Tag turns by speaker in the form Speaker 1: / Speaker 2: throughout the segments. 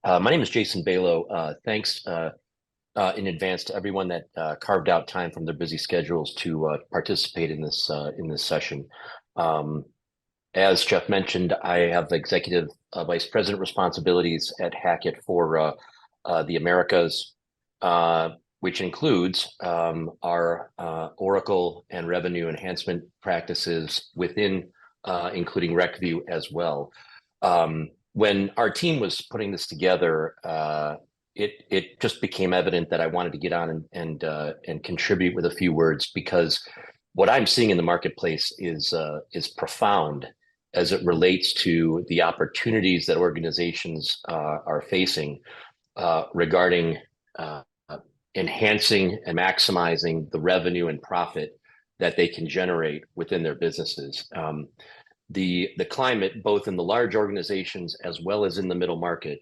Speaker 1: My name is Jason Balo. Thanks in advance to everyone that carved out time from their busy schedules to participate in this session. Um, as Jeff mentioned, I have executive vice president responsibilities at Hackett for the Americas, which includes our Oracle and revenue enhancement practices within, including RecView as well. When our team was putting this together, it just became evident that I wanted to get on and contribute with a few words, because what I'm seeing in the marketplace is profound as it relates to the opportunities that organizations are facing regarding enhancing and maximizing the revenue and profit that they can generate within their businesses. The climate, both in the large organizations as well as in the middle market,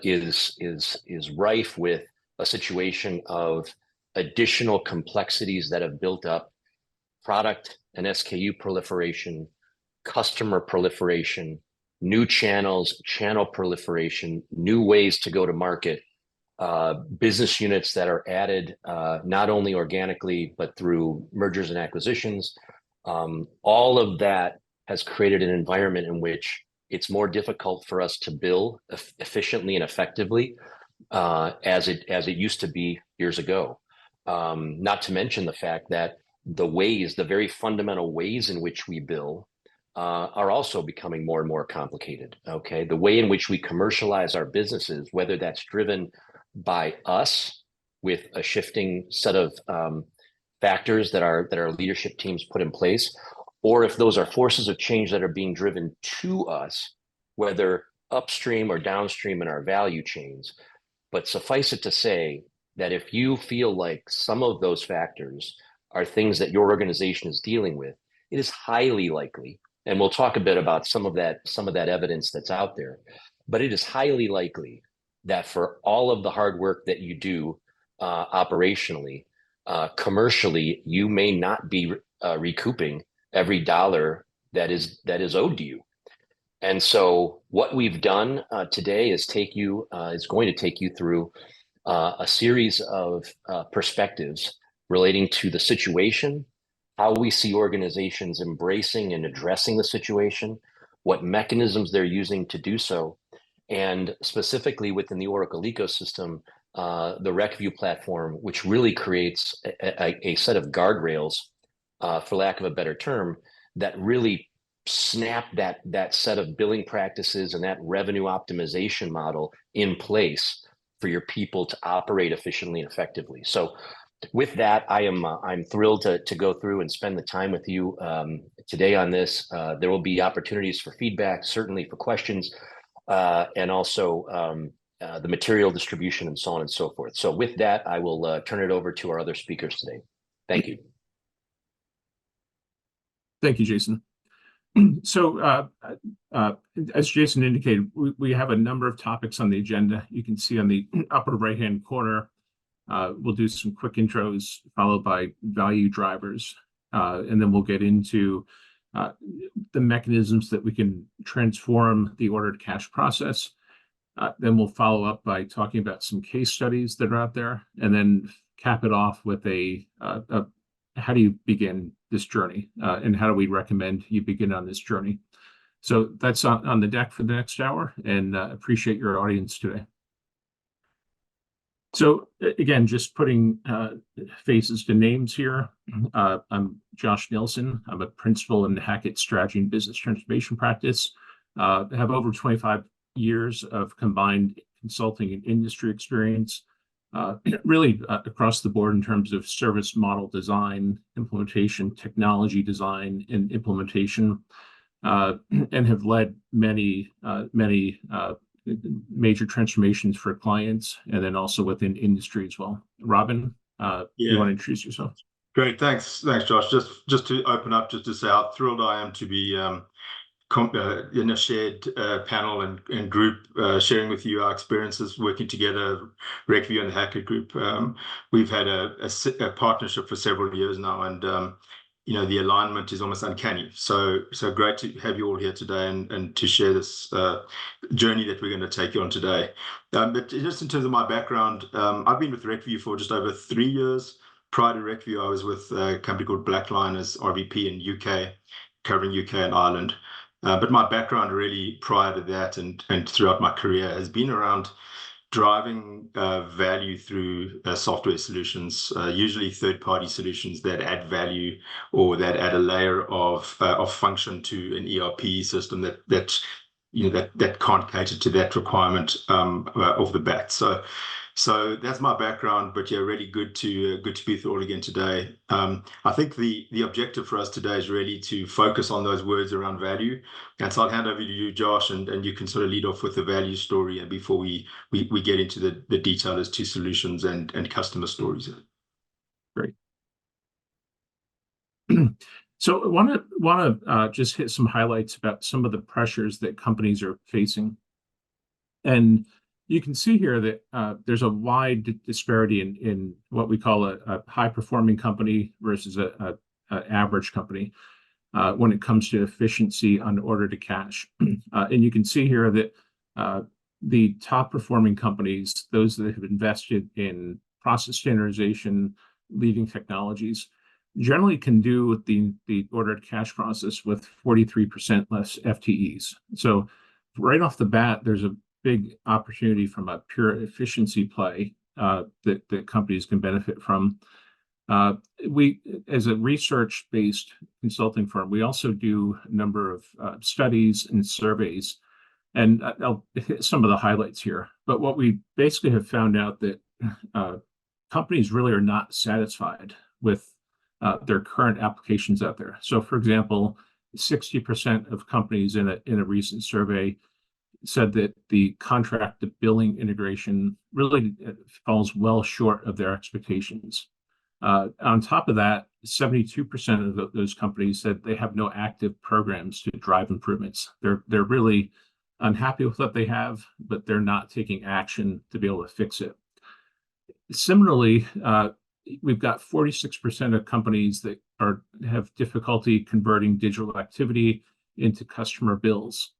Speaker 1: is rife with a situation of additional complexities that have built up: product and SKU proliferation, customer proliferation, new channels, channel proliferation, new ways to go to market, business units that are added not only organically but through mergers and acquisitions. All of that has created an environment in which it's more difficult for us to bill efficiently and effectively as it used to be years ago. Not to mention the fact that the very fundamental ways in which we bill are also becoming more and more complicated. Okay, the way in which we commercialize our businesses, whether that's driven by us with a shifting set of factors that our leadership teams put in place, or if those are forces of change that are being driven to us, whether upstream or downstream in our value chains. But suffice it to say that if you feel like some of those factors are things that your organization is dealing with, it is highly likely, and we'll talk a bit about some of that evidence that's out there, but it is highly likely that for all of the hard work that you do operationally, commercially, you may not be recouping every dollar that is owed to you. And so what we've done today is going to take you through a series of perspectives relating to the situation, how we see organizations embracing and addressing the situation, what mechanisms they're using to do so, and specifically within the Oracle ecosystem, the RecView platform, which really creates a set of guardrails, for lack of a better term, that really snap that set of billing practices and that revenue optimization model in place for your people to operate efficiently and effectively. So with that, I'm thrilled to go through and spend the time with you today on this. There will be opportunities for feedback, certainly for questions, and also the material distribution and so on and so forth. So with that, I will turn it over to our other speakers today. Thank you.
Speaker 2: Thank you, Jason. So as Jason indicated, we have a number of topics on the agenda. You can see on the upper right-hand corner. We'll do some quick intros followed by value drivers, and then we'll get into the mechanisms that we can transform the order-to-cash process. Then we'll follow up by talking about some case studies that are out there, and then cap it off with a how do you begin this journey, and how do we recommend you begin on this journey. So that's on the deck for the next hour, and appreciate your audience today. So again, just putting faces to names here. I'm Josh Nielsen. I'm a principal in the Hackett Strategy and Business Transformation practice. I have over 25 years of combined consulting and industry experience, really across the board in terms of service model design, implementation, technology design, and implementation, and have led many major transformations for clients, and then also within industry as well. Robin, you want to introduce yourself?
Speaker 3: Great, thanks, Josh. Just to open up, just to say how thrilled I am to be in a shared panel and group, sharing with you our experiences working together, RecView and the Hackett Group. We've had a partnership for several years now, and the alignment is almost uncanny. So great to have you all here today and to share this journey that we're going to take you on today. But just in terms of my background, I've been with RecView for just over 3 years. Prior to RecView, I was with a company called Blackline as RVP in UK, covering UK and Ireland. But my background really prior to that and throughout my career has been around driving value through software solutions, usually third-party solutions that add value or that add a layer of function to an ERP system that can't cater to that requirement off the bat. So that's my background, but yeah, really good to be with you all again today. I think the objective for us today is really to focus on those words around value. And so I'll hand over to you, Josh, and you can sort of lead off with the value story, and before we get into the detail as to solutions and customer stories.
Speaker 2: Great. So I want to just hit some highlights about some of the pressures that companies are facing. And you can see here that there's a wide disparity in what we call a high-performing company versus an average company when it comes to efficiency on order to cash. And you can see here that the top-performing companies, those that have invested in process standardization, leading technologies, generally can do the order to cash process with 43% less FTEs. So right off the bat, there's a big opportunity from a pure efficiency play that companies can benefit from. We, as a research-based consulting firm, we also do a number of studies and surveys, and I'll hit some of the highlights here. But what we basically have found out that companies really are not satisfied with their current applications out there. So, for example, 60% of companies in a recent survey said that the contract to billing integration really falls well short of their expectations. On top of that, 72% of those companies said they have no active programs to drive improvements. They're really unhappy with what they have, but they're not taking action to be able to fix it. Similarly, we've got 46% of companies that have difficulty converting digital activity into customer bills.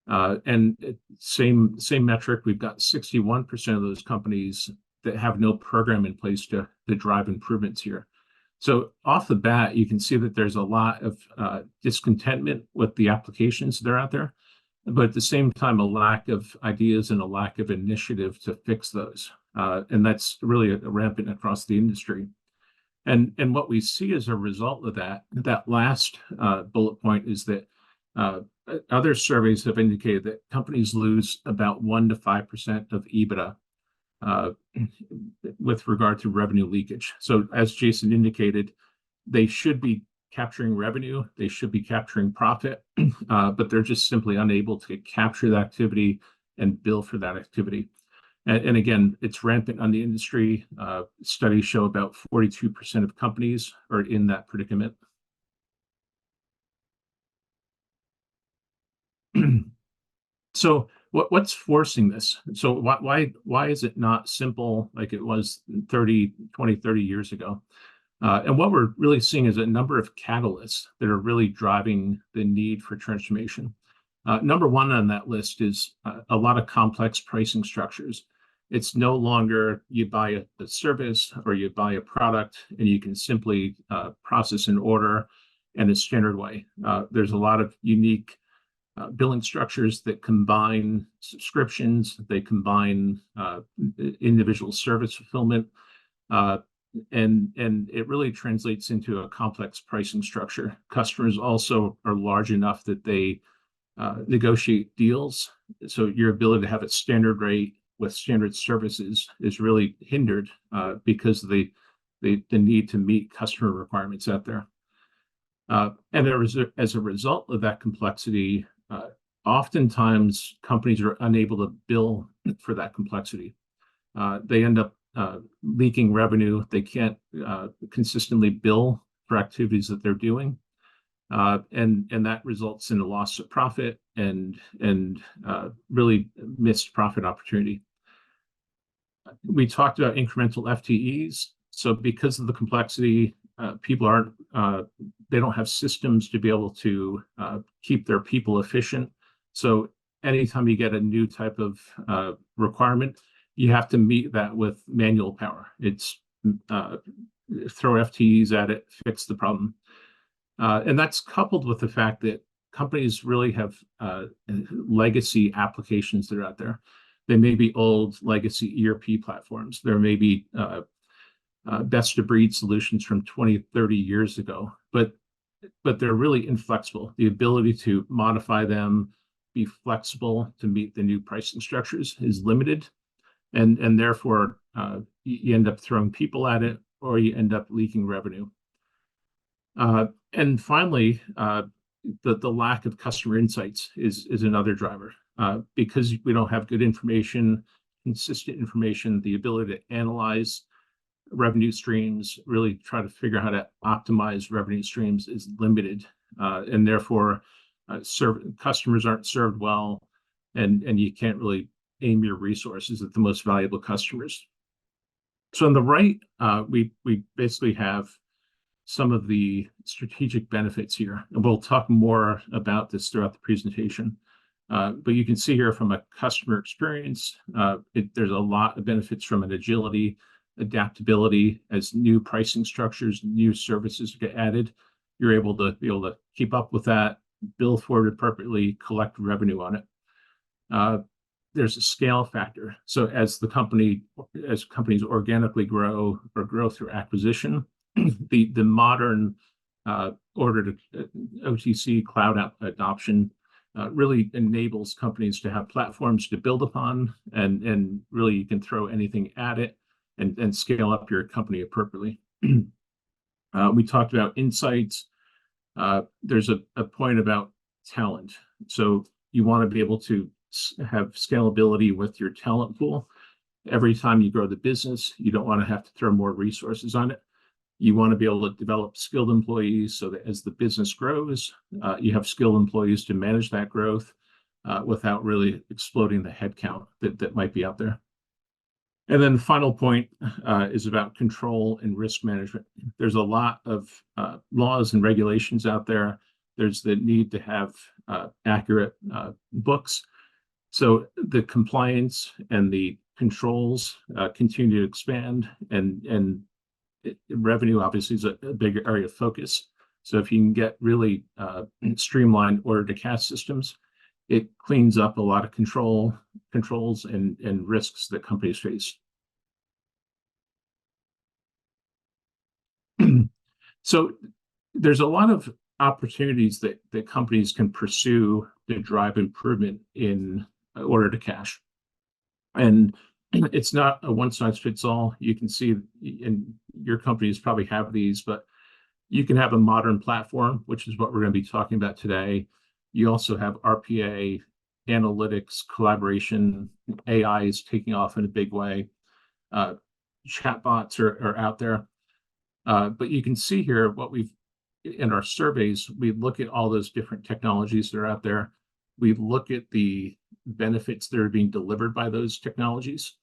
Speaker 2: And same metric, we've got 61% of those companies that have no program in place to drive improvements here. So off the bat, you can see that there's a lot of discontentment with the applications that are out there, but at the same time, a lack of ideas and a lack of initiative to fix those. And that's really rampant across the industry. And what we see as a result of that last bullet point is that other surveys have indicated that companies lose about 1 to 5% of EBITDA with regard to revenue leakage. So as Jason indicated, they should be capturing revenue, they should be capturing profit, but they're just simply unable to capture the activity and bill for that activity. And again, it's rampant on the industry. Studies show about 42% of companies are in that predicament. So what's forcing this? So why is it not simple like it was 20, 30 years ago? And what we're really seeing is a number of catalysts that are really driving the need for transformation. Number one on that list is a lot of complex pricing structures. It's no longer you buy a service or you buy a product and you can simply process an order in a standard way. There's a lot of unique billing structures that combine subscriptions, they combine individual service fulfillment, and it really translates into a complex pricing structure. Customers also are large enough that they negotiate deals, so your ability to have a standard rate with standard services is really hindered because of the need to meet customer requirements out there. And as a result of that complexity, oftentimes companies are unable to bill for that complexity. They end up leaking revenue. They can't consistently bill for activities that they're doing. And that results in a loss of profit and really missed profit opportunity. We talked about incremental FTEs. So because of the complexity, people aren't, they don't have systems to be able to keep their people efficient. So anytime you get a new type of requirement, you have to meet that with manual power. It's throw FTEs at it, fix the problem. And that's coupled with the fact that companies really have legacy applications that are out there. They may be old legacy ERP platforms. There may be best of breed solutions from 20, 30 years ago, but they're really inflexible. The ability to modify them, be flexible to meet the new pricing structures is limited. And therefore, you end up throwing people at it, or you end up leaking revenue. And finally, the lack of customer insights is another driver. Because we don't have good information, consistent information, the ability to analyze revenue streams, really try to figure out how to optimize revenue streams is limited. And therefore, customers aren't served well, and you can't really aim your resources at the most valuable customers. So on the right, we basically have some of the strategic benefits here, and we'll talk more about this throughout the presentation. But you can see here from a customer experience, there's a lot of benefits from an agility, adaptability. As new pricing structures, new services get added, you're able to keep up with that, bill for it appropriately, collect revenue on it. There's a scale factor. So as companies organically grow or grow through acquisition, the modern order to OTC cloud adoption really enables companies to have platforms to build upon, and really you can throw anything at it and scale up your company appropriately. We talked about insights. There's a point about talent. So you want to be able to have scalability with your talent pool. Every time you grow the business, you don't want to have to throw more resources on it. You want to be able to develop skilled employees so that as the business grows, you have skilled employees to manage that growth without really exploding the headcount that might be out there. And then the final point is about control and risk management. There's a lot of laws and regulations out there. There's the need to have accurate books. So the compliance and the controls continue to expand, and revenue obviously is a big area of focus. So if you can get really streamlined order to cash systems, it cleans up a lot of controls and risks that companies face. So there's a lot of opportunities that companies can pursue to drive improvement in order to cash. And it's not a one size fits all. You can see, and your companies probably have these, but you can have a modern platform, which is what we're going to be talking about today. You also have RPA, analytics, collaboration. AI is taking off in a big way. Chatbots are out there. But you can see here what in our surveys, we look at all those different technologies that are out there. We look at the benefits that are being delivered by those technologies.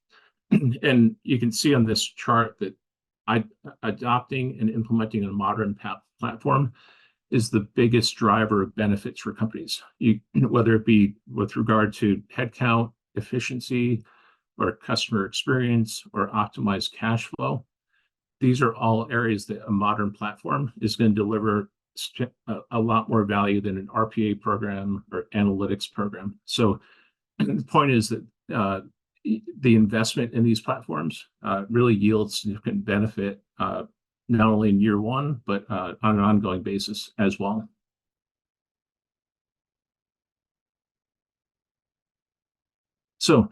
Speaker 2: And you can see on this chart that adopting and implementing a modern platform is the biggest driver of benefits for companies, whether it be with regard to headcount, efficiency, or customer experience, or optimized cash flow. These are all areas that a modern platform is going to deliver a lot more value than an RPA program or analytics program. So the point is that the investment in these platforms really yields significant benefit, not only in year one, but on an ongoing basis as well. So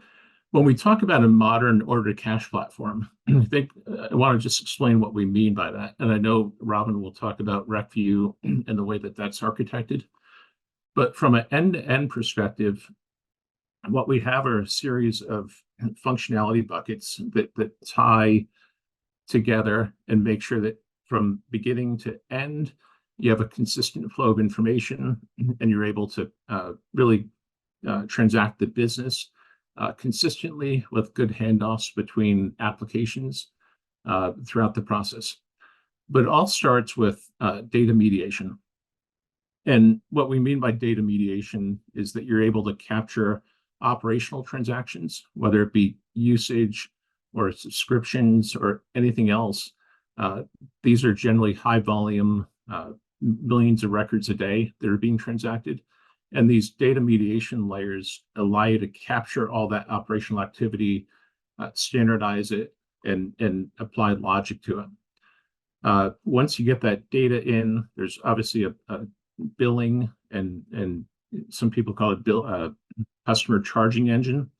Speaker 2: when we talk about a modern order to cash platform, I think I want to just explain what we mean by that. And I know Robin will talk about RecView and the way that that's architected. But from an end-to-end perspective, what we have are a series of functionality buckets that tie together and make sure that from beginning to end, you have a consistent flow of information, and you're able to really transact the business consistently with good handoffs between applications throughout the process. But it all starts with data mediation. And what we mean by data mediation is that you're able to capture operational transactions, whether it be usage or subscriptions or anything else. These are generally high volume, millions of records a day that are being transacted. And these data mediation layers allow you to capture all that operational activity, standardize it, and apply logic to it. Once you get that data in, there's obviously a billing and some people call it customer charging engine,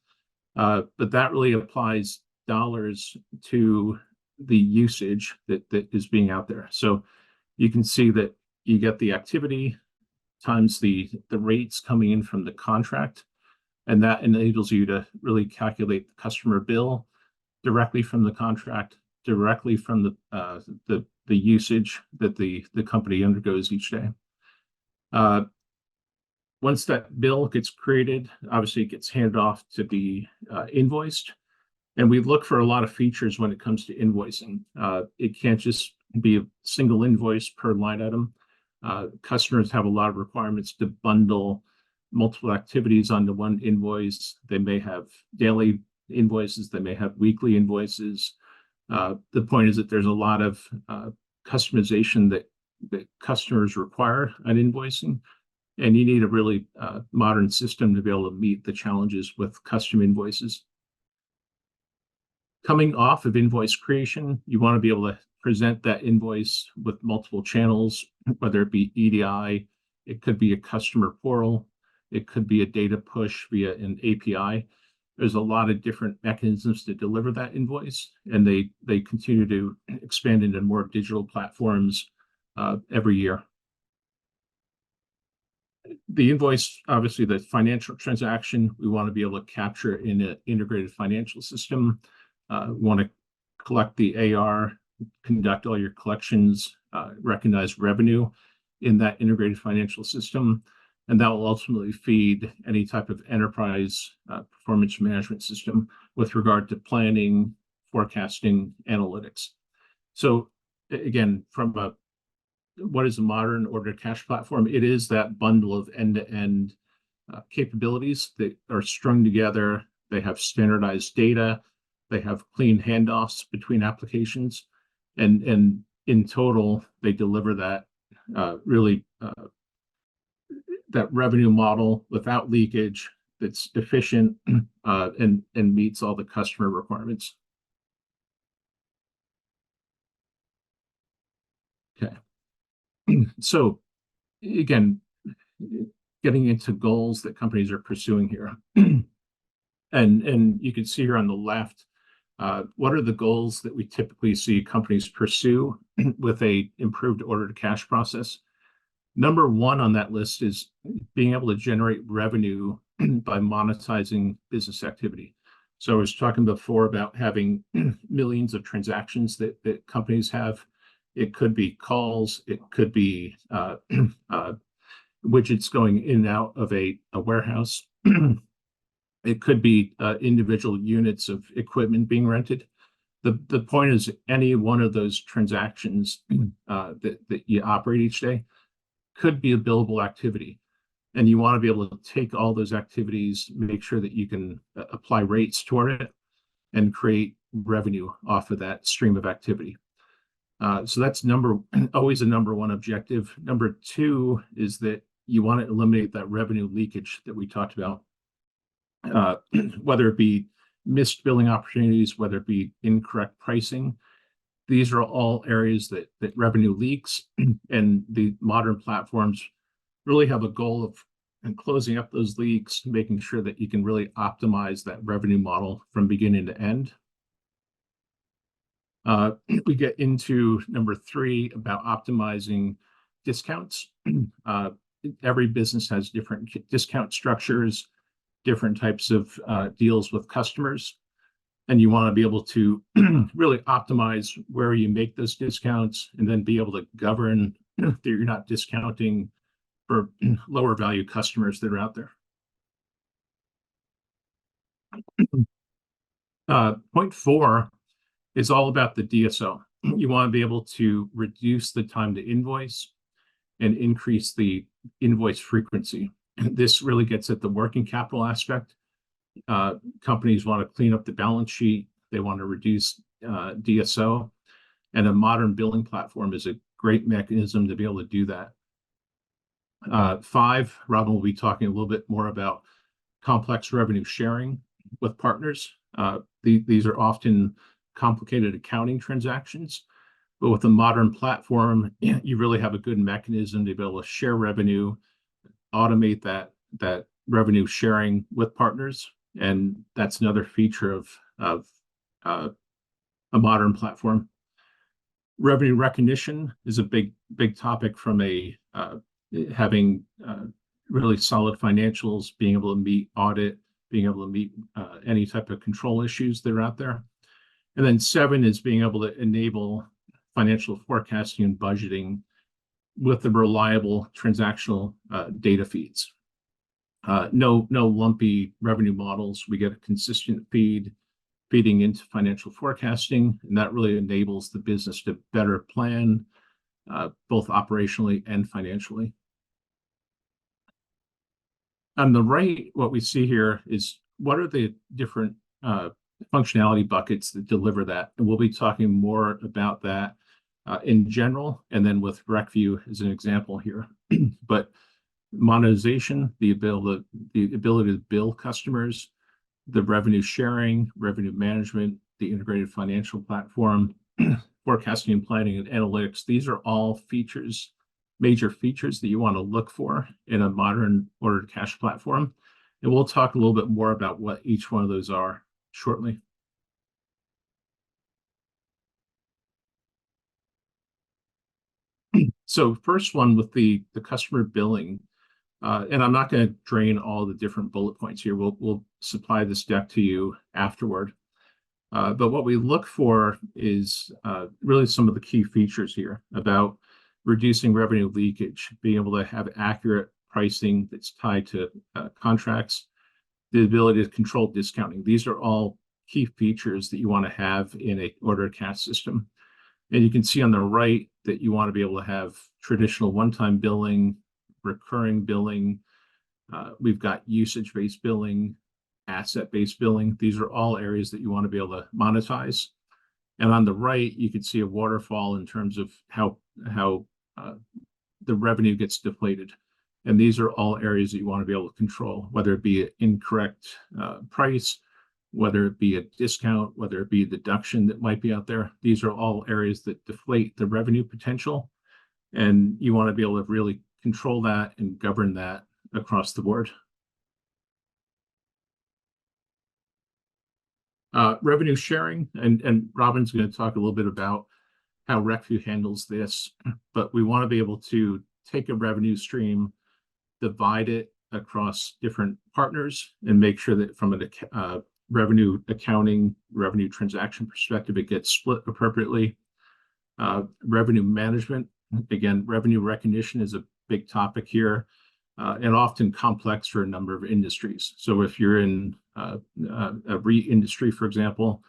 Speaker 2: but that really applies dollars to the usage that is being out there. So you can see that you get the activity times the rates coming in from the contract, and that enables you to really calculate the customer bill directly from the contract, directly from the usage that the company undergoes each day. Once that bill gets created, obviously it gets handed off to be invoiced. And we look for a lot of features when it comes to invoicing. It can't just be a single invoice per line item. Customers have a lot of requirements to bundle multiple activities onto one invoice. They may have daily invoices, they may have weekly invoices. The point is that there's a lot of customization that customers require on invoicing, and you need a really modern system to be able to meet the challenges with custom invoices. Coming off of invoice creation, you want to be able to present that invoice with multiple channels, whether it be EDI, it could be a customer portal, it could be a data push via an API. There's a lot of different mechanisms to deliver that invoice, and they continue to expand into more digital platforms every year. The invoice, obviously the financial transaction, we want to be able to capture in an integrated financial system. We want to collect the AR, conduct all your collections, recognize revenue in that integrated financial system, and that will ultimately feed any type of enterprise performance management system with regard to planning, forecasting, analytics. So again, from what is a modern order to cash platform, it is that bundle of end-to-end capabilities that are strung together. They have standardized data, they have clean handoffs between applications, and in total, they deliver that that revenue model without leakage, that's efficient and meets all the customer requirements. Okay. So again, getting into goals that companies are pursuing here. And you can see here on the left, what are the goals that we typically see companies pursue with a improved order to cash process? Number one on that list is being able to generate revenue by monetizing business activity. So I was talking before about having millions of transactions that companies have. It could be calls, it could be widgets going in and out of a warehouse. It could be individual units of equipment being rented. The point is any one of those transactions that you operate each day could be a billable activity. And you want to be able to take all those activities, make sure that you can apply rates toward it and create revenue off of that stream of activity. So that's always a number one objective. Number two is that you want to eliminate that revenue leakage that we talked about, whether it be missed billing opportunities, whether it be incorrect pricing. These are all areas that revenue leaks, and the modern platforms really have a goal of closing up those leaks, making sure that you can really optimize that revenue model from beginning to end. We get into number three about optimizing discounts. Every business has different discount structures, different types of deals with customers, and you want to be able to really optimize where you make those discounts and then be able to govern that you're not discounting for lower value customers that are out there. Point four is all about the DSO. you want to be able to reduce the time to invoice and increase the invoice frequency. This really gets at the working capital aspect. Companies want to clean up the balance sheet. They want to reduce DSO, and a modern billing platform is a great mechanism to be able to do that. 5, Robin will be talking a little bit more about complex revenue sharing with partners. These are often complicated accounting transactions, but with a modern platform, you really have a good mechanism to be able to share revenue, automate that revenue sharing with partners, and that's another feature of a modern platform. Revenue recognition is a big topic from having really solid financials, being able to meet audit, being able to meet any type of control issues that are out there. And then 7 is being able to enable financial forecasting and budgeting with the reliable transactional data feeds. No lumpy revenue models. We get a consistent feeding into financial forecasting, and that really enables the business to better plan both operationally and financially. On the right, what we see here is what are the different functionality buckets that deliver that, and we'll be talking more about that in general, and then with RecView as an example here. But monetization, the ability to bill customers, the revenue sharing, revenue management, the integrated financial platform, forecasting and planning and analytics, these are all features, major features that you want to look for in a modern order to cash platform. And we'll talk a little bit more about what each one of those are shortly. So first one with the customer billing, and I'm not going to drain all the different bullet points here. We'll supply this deck to you afterward. But what we look for is really some of the key features here about reducing revenue leakage, being able to have accurate pricing that's tied to contracts, the ability to control discounting. These are all key features that you want to have in a order to cash system. And you can see on the right that you want to be able to have traditional one-time billing, recurring billing. We've got usage-based billing, asset-based billing. These are all areas that you want to be able to monetize. And on the right, you can see a waterfall in terms of how the revenue gets deflated. And these are all areas that you want to be able to control, whether it be an incorrect price, whether it be a discount, whether it be a deduction that might be out there. These are all areas that deflate the revenue potential. And you want to be able to really control that and govern that across the board. Revenue sharing, and Robin's going to talk a little bit about how RecView handles this, but we want to be able to take a revenue stream, divide it across different partners, and make sure that from a revenue accounting, revenue transaction perspective, it gets split appropriately. Revenue management, again, revenue recognition is a big topic here, and often complex for a number of industries. So if you're in a re-industry, for example,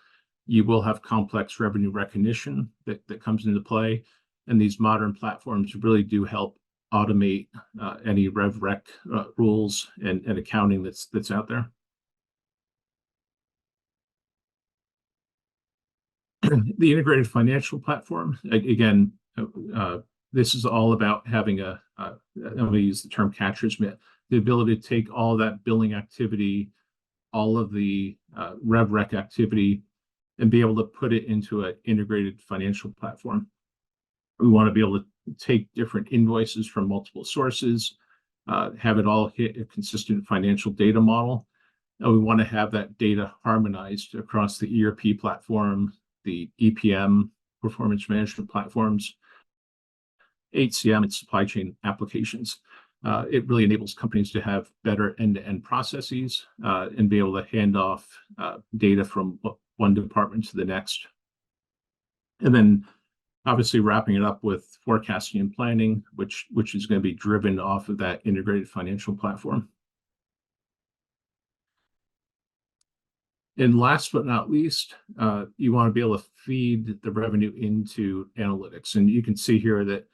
Speaker 2: you will have complex revenue recognition that comes into play. And these modern platforms really do help automate any rev rec rules and accounting that's out there. The integrated financial platform, again, this is all about having I'm going to use the term catcher's mitt, the ability to take all that billing activity, all of the rev rec activity, and be able to put it into an integrated financial platform. We want to be able to take different invoices from multiple sources, have it all hit a consistent financial data model. And we want to have that data harmonized across the ERP platform, the EPM, performance management platforms, HCM, and supply chain applications. It really enables companies to have better end-to-end processes and be able to hand off data from one department to the next. And then obviously wrapping it up with forecasting and planning, which is going to be driven off of that integrated financial platform. And last but not least, you want to be able to feed the revenue into analytics. And you can see here that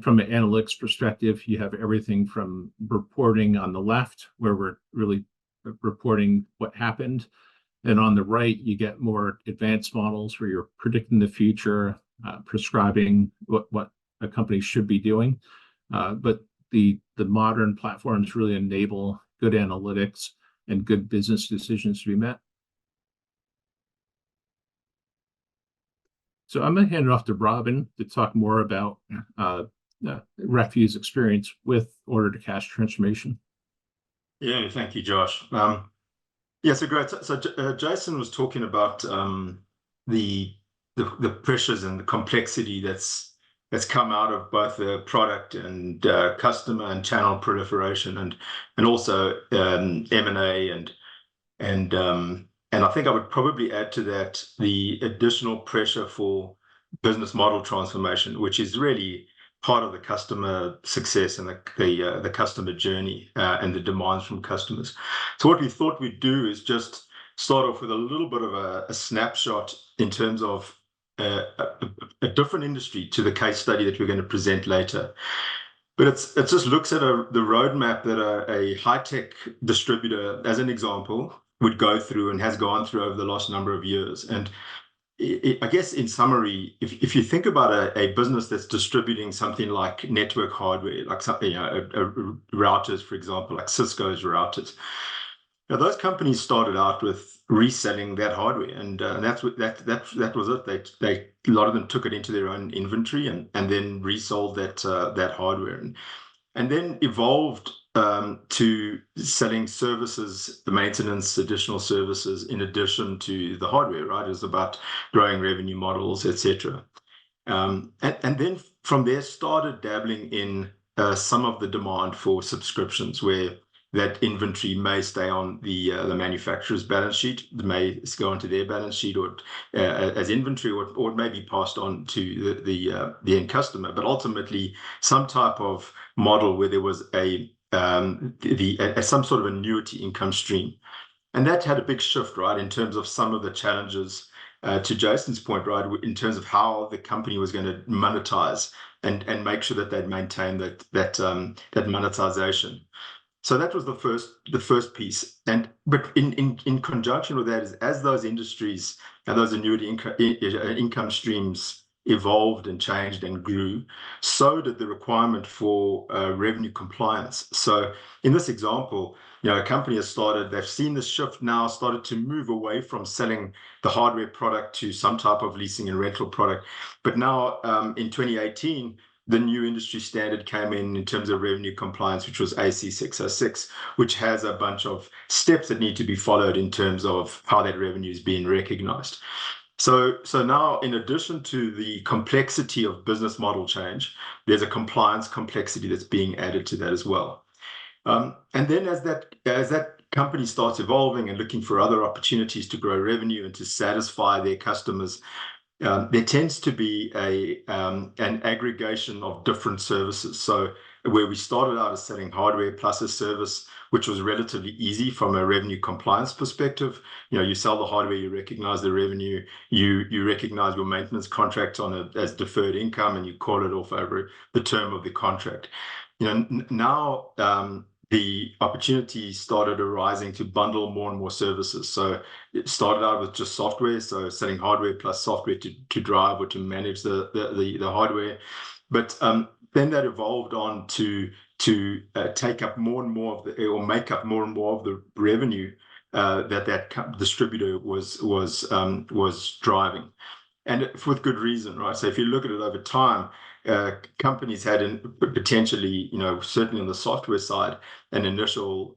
Speaker 2: from an analytics perspective, you have everything from reporting on the left, where we're really reporting what happened. And on the right, you get more advanced models where you're predicting the future, prescribing what a company should be doing. But the modern platforms really enable good analytics and good business decisions to be met. So I'm going to hand it off to Robin to talk more about Refu's experience with order-to-cash transformation.
Speaker 3: Yeah, thank you, Josh. Yeah, so great. So Jason was talking about the pressures and the complexity that's come out of both the product and customer and channel proliferation, and also M&A, and I think I would probably add to that the additional pressure for business model transformation, which is really part of the customer success and the customer journey and the demands from customers. So what we thought we'd do is just start off with a little bit of a snapshot in terms of a different industry to the case study that we're going to present later. But it just looks at the roadmap that a high-tech distributor, as an example, would go through and has gone through over the last number of years. And I guess in summary, if you think about a business that's distributing something like network hardware, like something, routers, for example, like Cisco's routers. Now, those companies started out with reselling that hardware, and that was it. A lot of them took it into their own inventory and then resold that hardware, and then evolved to selling services, the maintenance, additional services in addition to the hardware. Right, it was about growing revenue models, etc. And then from there started dabbling in some of the demand for subscriptions, where that inventory may stay on the manufacturer's balance sheet, it may go onto their balance sheet, or as inventory, or it may be passed on to the end customer. But ultimately, some type of model where there was some sort of annuity income stream, and that had a big shift, right, in terms of some of the challenges. To Jason's point, right, in terms of how the company was going to monetize and make sure that they'd maintain that monetization. So that was the first piece, but in conjunction with that, as those industries and those annuity income streams evolved and changed and grew, so did the requirement for revenue compliance. So in this example, a company has they've seen this shift now, started to move away from selling the hardware product to some type of leasing and rental product. But now in 2018, the new industry standard came in terms of revenue compliance, which was AC 606, which has a bunch of steps that need to be followed in terms of how that revenue is being recognized. So now, in addition to the complexity of business model change, there's a compliance complexity that's being added to that as well. And then as that company starts evolving and looking for other opportunities to grow revenue and to satisfy their customers, there tends to be an aggregation of different services. So where we started out as selling hardware plus a service, which was relatively easy from a revenue compliance perspective. You sell the hardware, you recognize the revenue, you recognize your maintenance contract as deferred income, and you call it off over the term of the contract. Now the opportunity started arising to bundle more and more services. So it started out with just software, so selling hardware plus software to drive or to manage the hardware. But then that evolved on to take up more and more of or make up more and more of the revenue that distributor was driving, and with good reason, right? So if you look at it over time, companies had potentially, certainly on the software side, an initial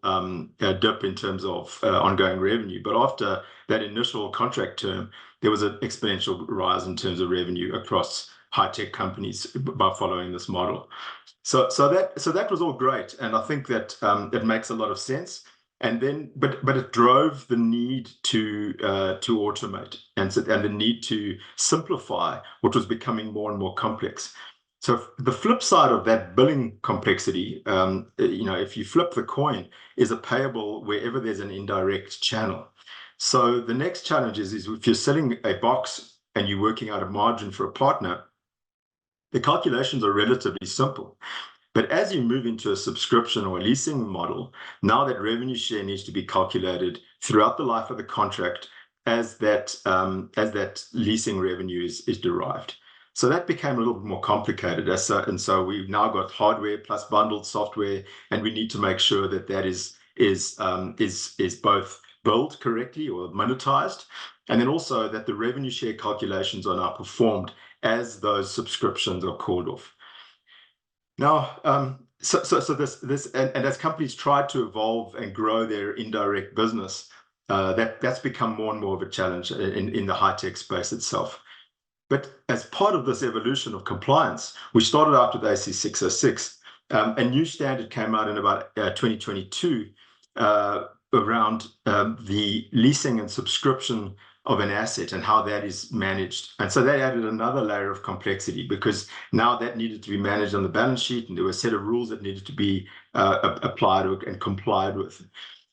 Speaker 3: dip in terms of ongoing revenue. But after that initial contract term, there was an exponential rise in terms of revenue across high-tech companies by following this model. So that was all great, and I think that it makes a lot of sense. And then, but it drove the need to automate and the need to simplify what was becoming more and more complex. So the flip side of that billing complexity, if you flip the coin, is a payable wherever there's an indirect channel. So the next challenge is if you're selling a box and you're working out a margin for a partner, the calculations are relatively simple. But as you move into a subscription or a leasing model, now that revenue share needs to be calculated throughout the life of the contract as that leasing revenue is derived. So that became a little bit more complicated. And so we've now got hardware plus bundled software, and we need to make sure that that is both billed correctly or monetized, and then also that the revenue share calculations are now performed as those subscriptions are called off. Now, so this and as companies try to evolve and grow their indirect business, that's become more and more of a challenge in the high-tech space itself. But as part of this evolution of compliance, we started out with ASC 606. A new standard came out in about 2022 around the leasing and subscription of an asset and how that is managed. And so that added another layer of complexity, because now that needed to be managed on the balance sheet, and there were a set of rules that needed to be applied and complied with.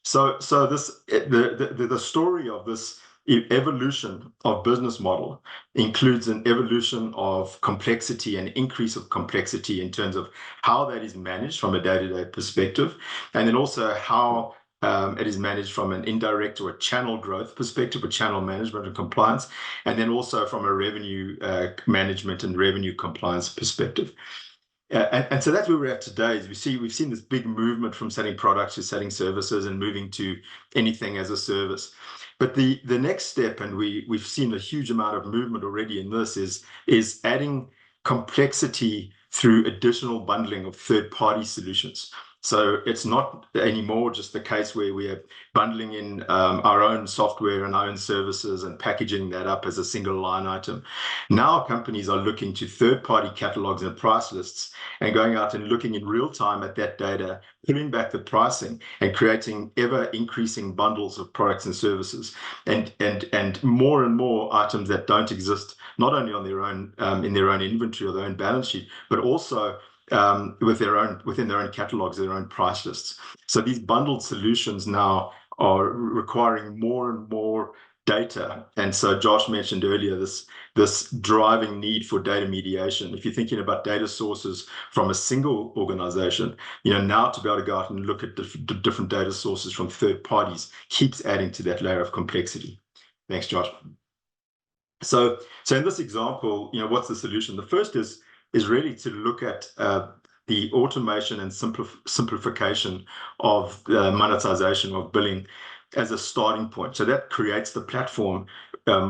Speaker 3: So the story of this evolution of business model includes an evolution of complexity and increase of complexity in terms of how that is managed from a day-to-day perspective, and then also how it is managed from an indirect or a channel growth perspective, or channel management and compliance, and then also from a revenue management and revenue compliance perspective. And so that's where we're at today. Is we've seen this big movement from selling products to selling services and moving to anything as a service. But the next step, and we've seen a huge amount of movement already in this, is adding complexity through additional bundling of third-party solutions. So it's not anymore just the case where we are bundling in our own software and our own services and packaging that up as a single line item. Now companies are looking to third-party catalogs and price lists and going out and looking in real time at that data, pulling back the pricing and creating ever increasing bundles of products and services, and more items that don't exist, not only on their own in their own inventory or their own balance sheet, but also within their own catalogs, their own price lists. So these bundled solutions now are requiring more and more data. And so Josh mentioned earlier this driving need for data mediation. If you're thinking about data sources from a single organization, now to be able to go out and look at different data sources from third parties keeps adding to that layer of complexity. Thanks, Josh. So in this example, what's the solution? The first is really to look at the automation and simplification of monetization of billing as a starting point. So that creates the platform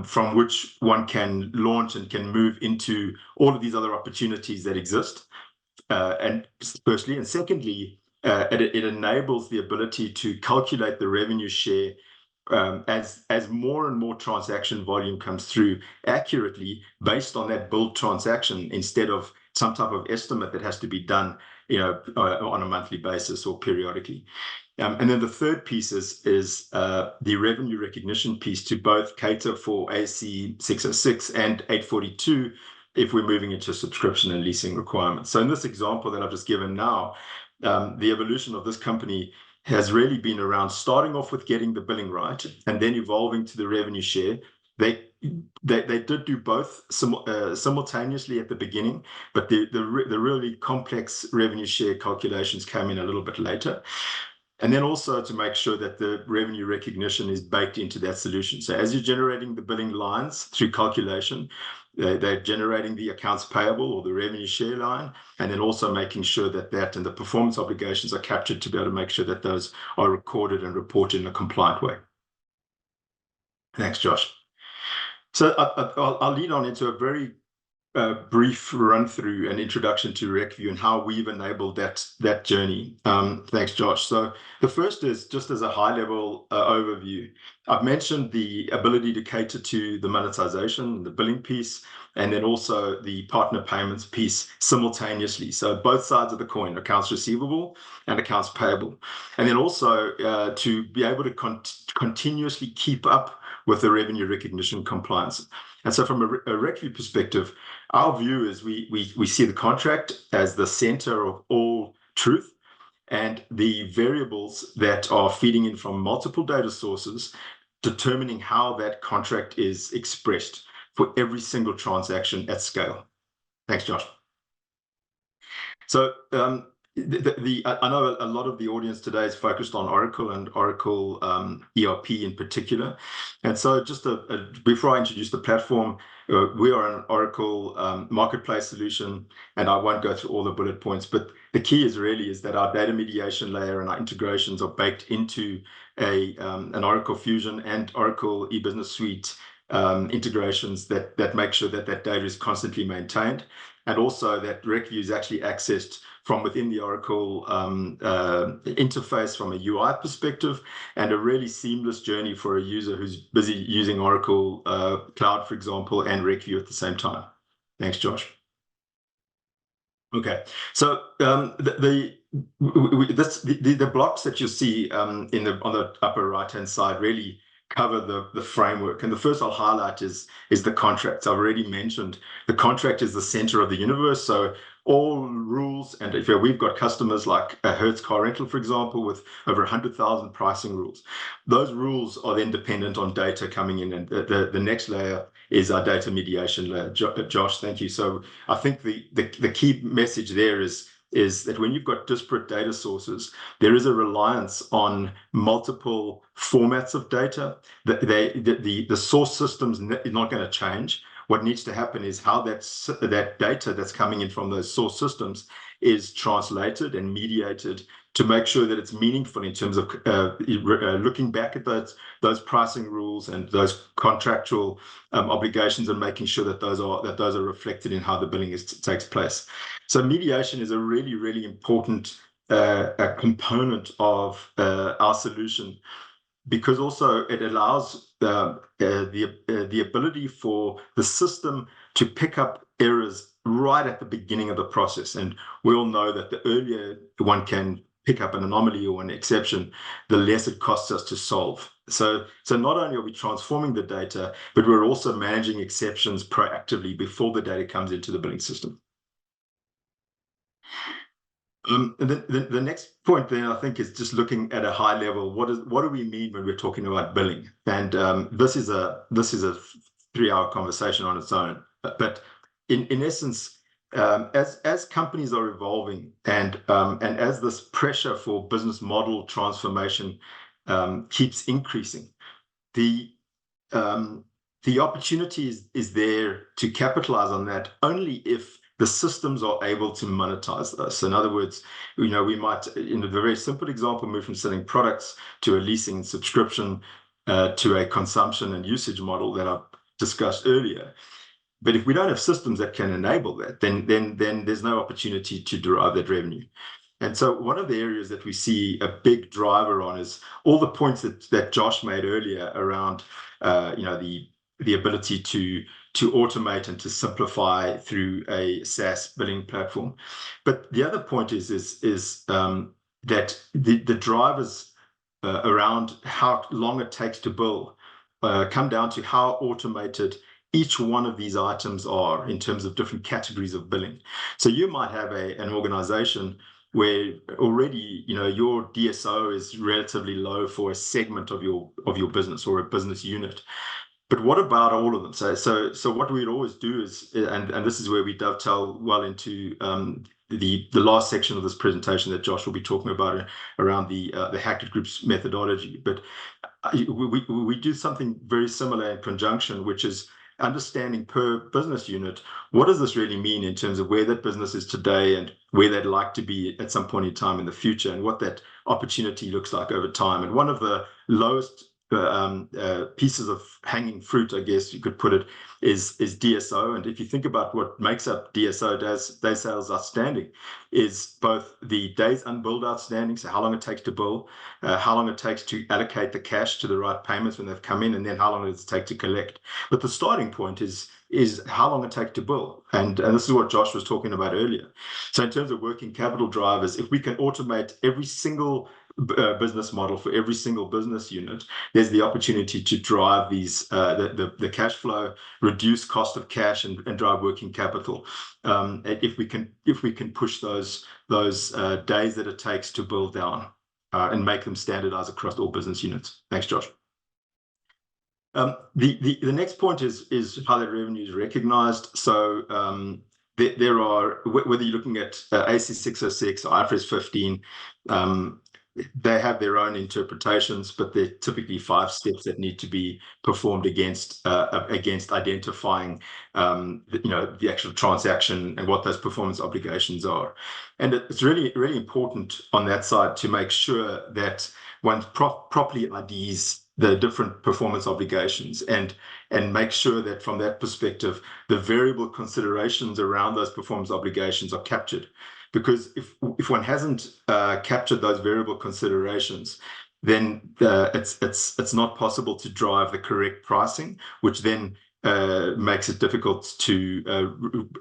Speaker 3: from which one can launch and can move into all of these other opportunities that exist. And firstly, and secondly, it enables the ability to calculate the revenue share as more and more transaction volume comes through accurately based on that billed transaction, instead of some type of estimate that has to be done, on a monthly basis or periodically. And then the third piece is the revenue recognition piece, to both cater for ASC 606 and 842 if we're moving into subscription and leasing requirements. So in this example that I've just given now, the evolution of this company has really been around starting off with getting the billing right and then evolving to the revenue share. They did do both simultaneously at the beginning, but the really complex revenue share calculations came in a little bit later. And then also to make sure that the revenue recognition is baked into that solution. So as you're generating the billing lines through calculation, they're generating the accounts payable or the revenue share line, and then also making sure that and the performance obligations are captured to be able to make sure that those are recorded and reported in a compliant way. Thanks, Josh. So I'll lead on into a very brief run through and introduction to RecView and how we've enabled that journey. Thanks, Josh. So the first is just as a high level overview. I've mentioned the ability to cater to the monetization, the billing piece, and then also the partner payments piece simultaneously. So both sides of the coin, accounts receivable and accounts payable. And then also to be able to continuously keep up with the revenue recognition compliance. And so from a RecView perspective, our view is we see the contract as the center of all truth, and the variables that are feeding in from multiple data sources determining how that contract is expressed for every single transaction at scale. Thanks, Josh. So I know a lot of the audience today is focused on Oracle and Oracle ERP in particular. And so just before I introduce the platform, we are an Oracle marketplace solution, and I won't go through all the bullet points, but the key is that our data mediation layer and our integrations are baked into an Oracle Fusion and Oracle eBusiness Suite integrations that make sure that data is constantly maintained, and also that RecView is actually accessed from within the Oracle interface from a UI perspective, and a really seamless journey for a user who's busy using Oracle Cloud, for example, and RecView at the same time. Thanks, Josh. Okay, so the blocks that you see on the upper right-hand side really cover the framework, and the first I'll highlight is the contracts. I've already mentioned the contract is the center of the universe, so all rules, and if we've got customers like Hertz Car Rental, for example, with over 100,000 pricing rules, those rules are then dependent on data coming in, and the next layer is our data mediation layer. Josh, thank you. So I think the key message there is that when you've got disparate data sources, there is a reliance on multiple formats of data. The source systems is not going to change. What needs to happen is how that data that's coming in from those source systems is translated and mediated to make sure that it's meaningful in terms of looking back at those pricing rules and those contractual obligations, and making sure that those are reflected in how the billing takes place. So mediation is a really, really important component of our solution, because also it allows the ability for the system to pick up errors right at the beginning of the process. And we all know that the earlier one can pick up an anomaly or an exception, the less it costs us to solve. So not only are we transforming the data, but we're also managing exceptions proactively before the data comes into the billing system. The next point then, I think, is just looking at a high level. What do we mean when we're talking about billing? And this is a 3-hour conversation on its own. But in essence, as companies are evolving and as this pressure for business model transformation keeps increasing, the opportunity is there to capitalize on that only if the systems are able to monetize those. So in other words, we might, in a very simple example, move from selling products to a leasing and subscription to a consumption and usage model that I've discussed earlier. But if we don't have systems that can enable that, then there's no opportunity to derive that revenue. And so one of the areas that we see a big driver on is all the points that Josh made earlier around the ability to automate and to simplify through a SaaS billing platform. But the other point is that the drivers around how long it takes to bill come down to how automated each one of these items are in terms of different categories of billing. So you might have an organization where already your DSO is relatively low for a segment of your business or a business unit. But what about all of them? So what we'd always do is, and this is where we dovetail well into the last section of this presentation that Josh will be talking about around the Hackett Group's methodology. But we do something very similar in conjunction, which is understanding per business unit, what does this really mean in terms of where that business is today and where they'd like to be at some point in time in the future, and what that opportunity looks like over time. And one of the lowest pieces of hanging fruit, I guess you could put it, is DSO. And if you think about what makes up DSO, days sales outstanding, is both the days unbilled outstanding, so how long it takes to bill, how long it takes to allocate the cash to the right payments when they've come in, and then how long does it take to collect. But the starting point is how long it takes to bill. And this is what Josh was talking about earlier. So in terms of working capital drivers, if we can automate every single business model for every single business unit, there's the opportunity to drive these the cash flow, reduce cost of cash, and drive working capital. If we can push those days that it takes to bill down and make them standardized across all business units. Thanks, Josh. The next point is how that revenue is recognized. So there are, whether you're looking at ASC 606 or IFRS 15, they have their own interpretations, but there are typically 5 steps that need to be performed against identifying the actual transaction and what those performance obligations are. And it's really, really important on that side to make sure that one properly IDs the different performance obligations and make sure that from that perspective, the variable considerations around those performance obligations are captured. Because if one hasn't captured those variable considerations, then it's not possible to drive the correct pricing, which then makes it difficult to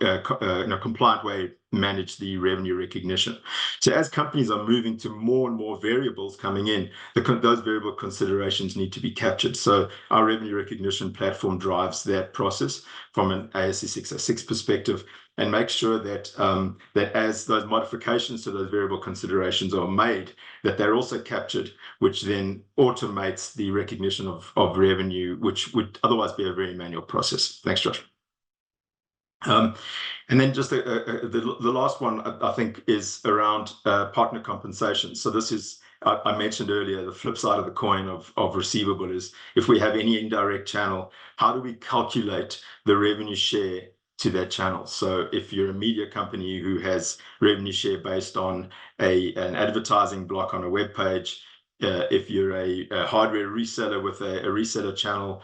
Speaker 3: in a compliant way manage the revenue recognition. So as companies are moving to more and more variables coming in, those variable considerations need to be captured. So our revenue recognition platform drives that process from an ASC 606 perspective, and make sure that that as those modifications to those variable considerations are made, that they're also captured, which then automates the recognition of revenue, which would otherwise be a very manual process. Thanks, Josh. And then just the last one, I think, is around partner compensation. So this is, I mentioned earlier, the flip side of the coin of receivable is if we have any indirect channel, how do we calculate the revenue share to that channel? So if you're a media company who has revenue share based on an advertising block on a web page, if you're a hardware reseller with a reseller channel,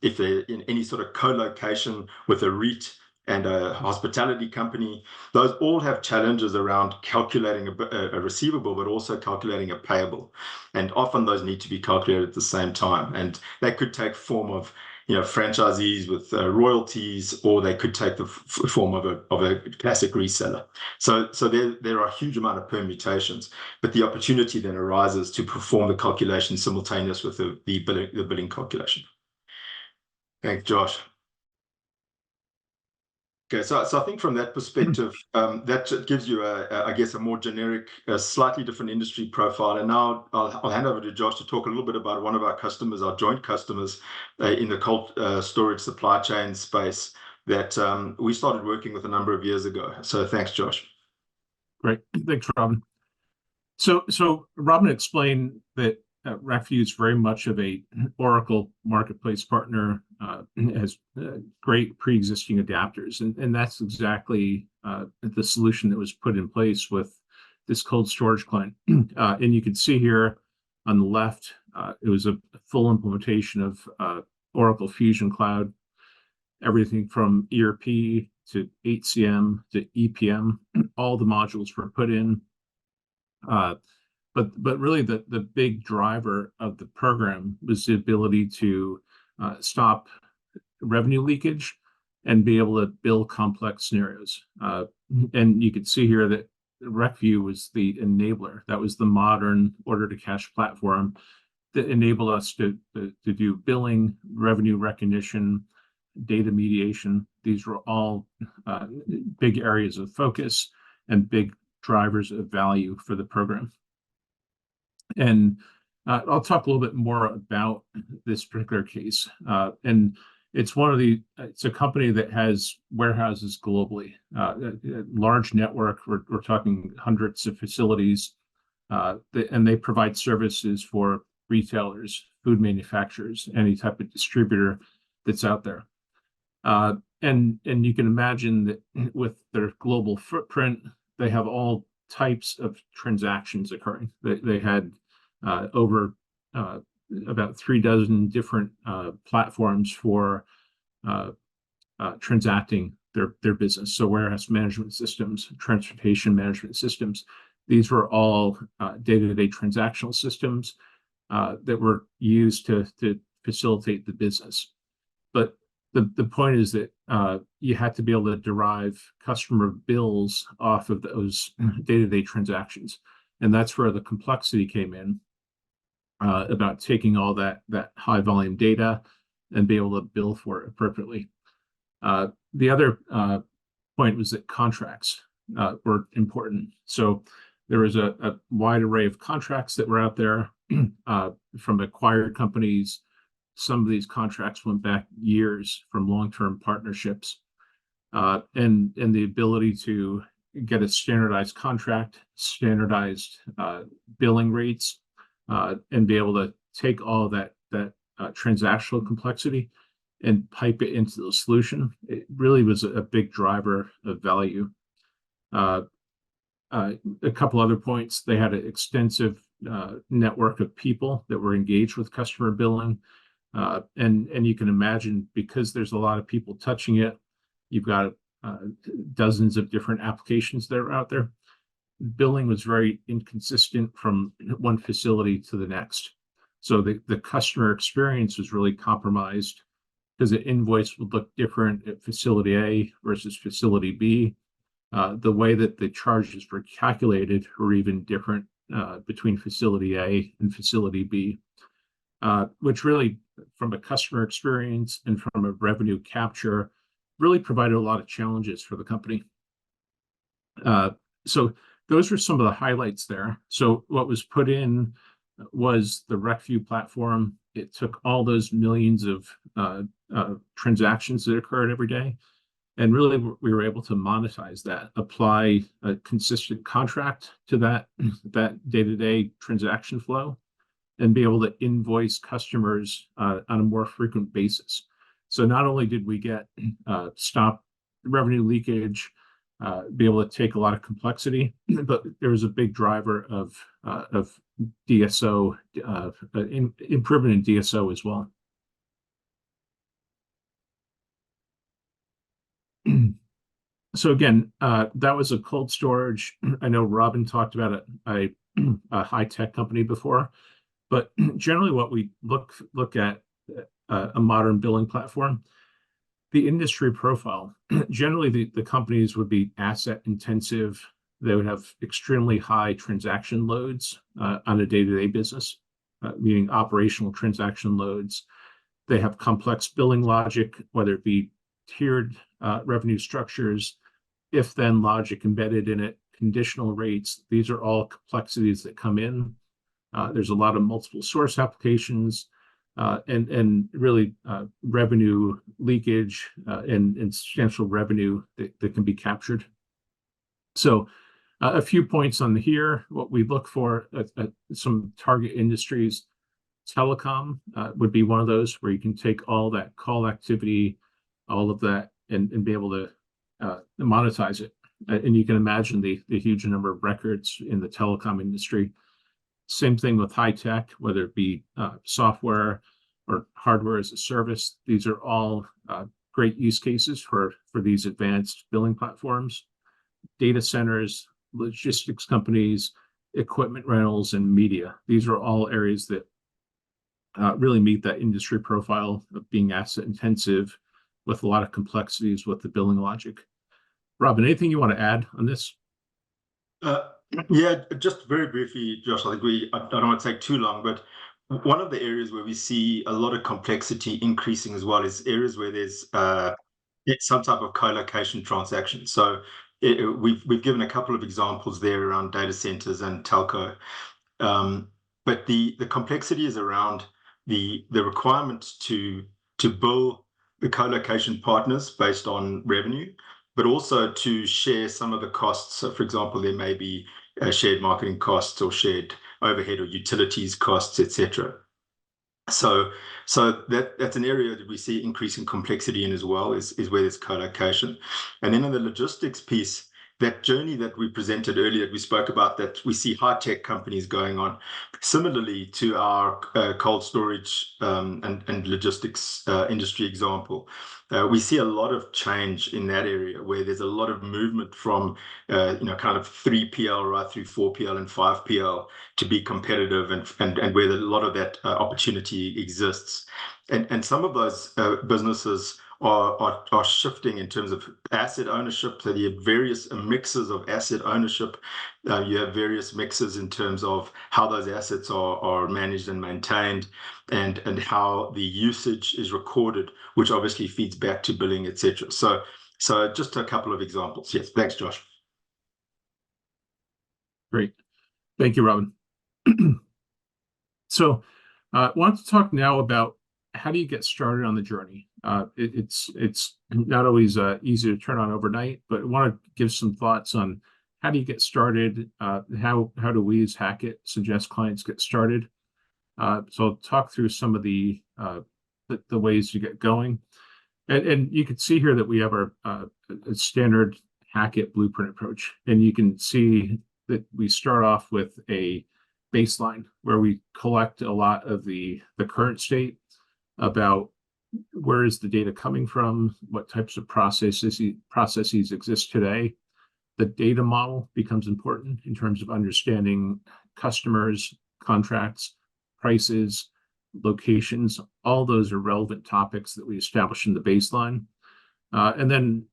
Speaker 3: if they're in any sort of co-location with a REIT and a hospitality company, those all have challenges around calculating a receivable, but also calculating a payable. And often those need to be calculated at the same time. And that could take form of franchisees with royalties, or they could take the form of a classic reseller. So there are a huge amount of permutations, but the opportunity then arises to perform the calculation simultaneous with the billing calculation. Thanks, Josh. Okay, so I think from that perspective, that gives you, I guess, a more generic, slightly different industry profile. And now I'll hand over to Josh to talk a little bit about one of our customers, our joint customers in the cold storage supply chain space that we started working with a number of years ago. So thanks, Josh.
Speaker 2: Great, thanks, Robin. So Robin explained that RecView is very much of a Oracle marketplace partner, has great pre-existing adapters, and that's exactly the solution that was put in place with this cold storage client. And you can see here on the left, it was a full implementation of Oracle Fusion Cloud, everything from ERP to HCM to EPM, all the modules were put in. But really the big driver of the program was the ability to stop revenue leakage and be able to build complex scenarios. And you can see here that RecView was the enabler. That was the modern order-to-cash platform that enabled us to do billing, revenue recognition, data mediation. These were all big areas of focus and big drivers of value for the program. And I'll talk a little bit more about this particular case. And it's it's a company that has warehouses globally, a large network. We're talking hundreds of facilities, and they provide services for retailers, food manufacturers, any type of distributor that's out there. And you can imagine that with their global footprint, they have all types of transactions occurring. They had over about 36 different platforms for transacting their business. So warehouse management systems, transportation management systems. These were all day-to-day transactional systems that were used to facilitate the business. But the point is that you had to be able to derive customer bills off of those day-to-day transactions. And that's where the complexity came in, about taking all that high volume data and be able to bill for it appropriately. The other point was that contracts were important. So there was a wide array of contracts that were out there, from acquired companies some of these contracts went back years from long-term partnerships, and the ability to get a standardized contract, standardized billing rates, and be able to take all of that transactional complexity and pipe it into the solution. It really was a big driver of value. A couple other points: they had an extensive network of people that were engaged with customer billing, and you can imagine, because there's a lot of people touching it, you've got dozens of different applications that are out there. Billing was very inconsistent from one facility to the next. So the customer experience was really compromised because the invoice would look different at facility A versus facility B. The way that the charges were calculated were even different between facility A and facility B, which really, from a customer experience and from a revenue capture, really provided a lot of challenges for the company. So those were some of the highlights there. So what was put in was the RecView platform. It took all those millions of transactions that occurred every day, and really we were able to monetize that, apply a consistent contract to that day-to-day transaction flow, and be able to invoice customers on a more frequent basis. So not only did we get stop revenue leakage, be able to take a lot of complexity, but there was a big driver of DSO, improvement in DSO as well. So again, that was a cold storage. I know Robin talked about a high-tech company before, but generally what we look at a modern billing platform, the industry profile, generally the companies would be asset intensive. They would have extremely high transaction loads on a day-to-day business, meaning operational transaction loads. They have complex billing logic, whether it be tiered revenue structures, if-then logic embedded in it, conditional rates. These are all complexities that come in. There's a lot of multiple source applications, and really revenue leakage and substantial revenue that can be captured. So a few points on here. What we look for at some target industries, telecom would be one of those, where you can take all that call activity, all of that, and be able to monetize it. And you can imagine the huge number of records in the telecom industry. Same thing with high tech, whether it be software or hardware as a service. These are all great use cases for these advanced billing platforms. Data centers, logistics companies, equipment rentals, and media. These are all areas that really meet that industry profile of being asset intensive with a lot of complexities with the billing logic. Robin, anything you want to add on this?
Speaker 3: Yeah, just very briefly, Josh. I think I don't want to take too long, but one of the areas where we see a lot of complexity increasing as well is areas where there's some type of co-location transaction. So we've given a couple of examples there around data centers and telco, but the complexity is around the requirement to bill the co-location partners based on revenue, but also to share some of the costs. So, for example, there may be shared marketing costs or shared overhead or utilities costs, etc. So that's an area that we see increasing complexity in as well, is where there's co-location. And then in the logistics piece, that journey that we presented earlier, we spoke about, that we see high-tech companies going on. Similarly to our cold storage and logistics industry example, we see a lot of change in that area, where there's a lot of movement from kind of 3PL right through 4PL and 5PL to be competitive, and where a lot of that opportunity exists. And some of those businesses are shifting in terms of asset ownership. So you have various mixes of asset ownership. You have various mixes in terms of how those assets are managed and maintained, and how the usage is recorded, which obviously feeds back to billing, etc. So just a couple of examples. Yes, thanks, Josh.
Speaker 2: Great. Thank you, Robin. So I want to talk now about how do you get started on the journey? It's not always easy to turn on overnight, but I want to give some thoughts on how do you get started? How do we as Hackett suggest clients get started? So I'll talk through some of the ways to get going. And you can see here that we have our a standard Hackett blueprint approach. And you can see that we start off with a baseline where we collect a lot of the current state about where is the data coming from, what types of processes exist today. The data model becomes important in terms of understanding customers, contracts, prices, locations. All those are relevant topics that we establish in the baseline. And then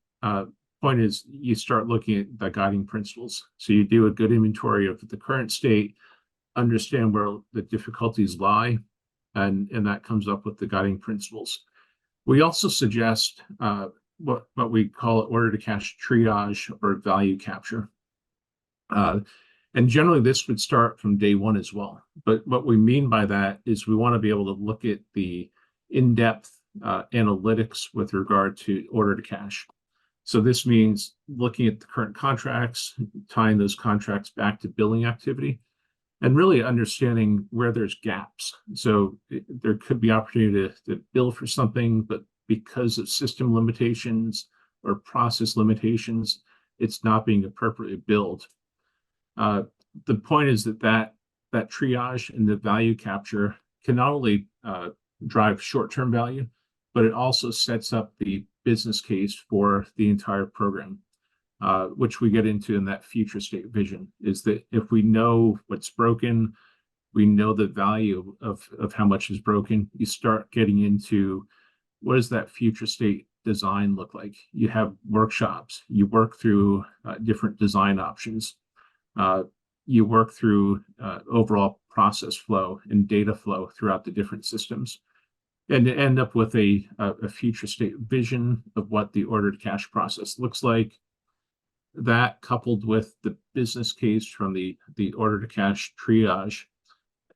Speaker 2: point is you start looking at the guiding principles. So you do a good inventory of the current state, understand where the difficulties lie, and that comes up with the guiding principles. We also suggest what we call order to cash triage or value capture. And generally this would start from day one as well. But what we mean by that is we want to be able to look at the in-depth analytics with regard to order to cash. So this means looking at the current contracts, tying those contracts back to billing activity, and really understanding where there's gaps. So there could be opportunity to bill for something, but because of system limitations or process limitations, it's not being appropriately billed. The point is that triage and the value capture can not only drive short-term value, but it also sets up the business case for the entire program, which we get into in that future state vision, is that if we know what's broken, we know the value of how much is broken, you start getting into what does that future state design look like? You have workshops, you work through different design options, you work through overall process flow and data flow throughout the different systems, and to end up with a future state vision of what the order to cash process looks like. That coupled with the business case from the order to cash triage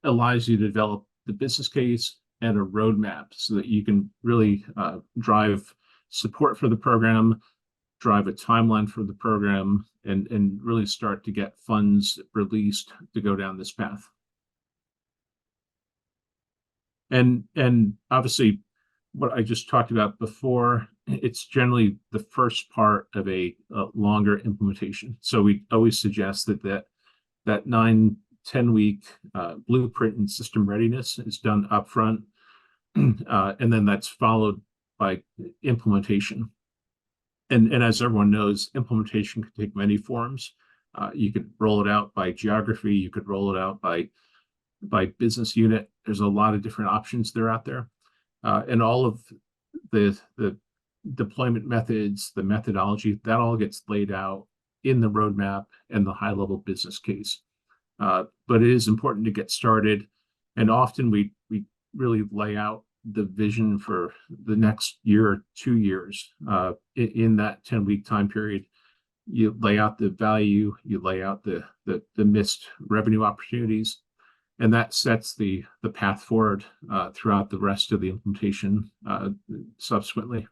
Speaker 2: allows you to develop the business case and a roadmap so that you can really drive support for the program, drive a timeline for the program, and really start to get funds released to go down this path. And obviously, what I just talked about before, it's generally the first part of a longer implementation. So we always suggest that 9-10 week blueprint and system readiness is done upfront, and then that's followed by implementation. And as everyone knows, implementation can take many forms. You could roll it out by geography, you could roll it out by business unit. There's a lot of different options that are out there. And all of the deployment methods, the methodology, that all gets laid out in the roadmap and the high-level business case. But it is important to get started. And often we really lay out the vision for the next year or 2 years in that 10-week time period. You lay out the value, you lay out the missed revenue opportunities, and that sets the path forward throughout the rest of the implementation subsequently.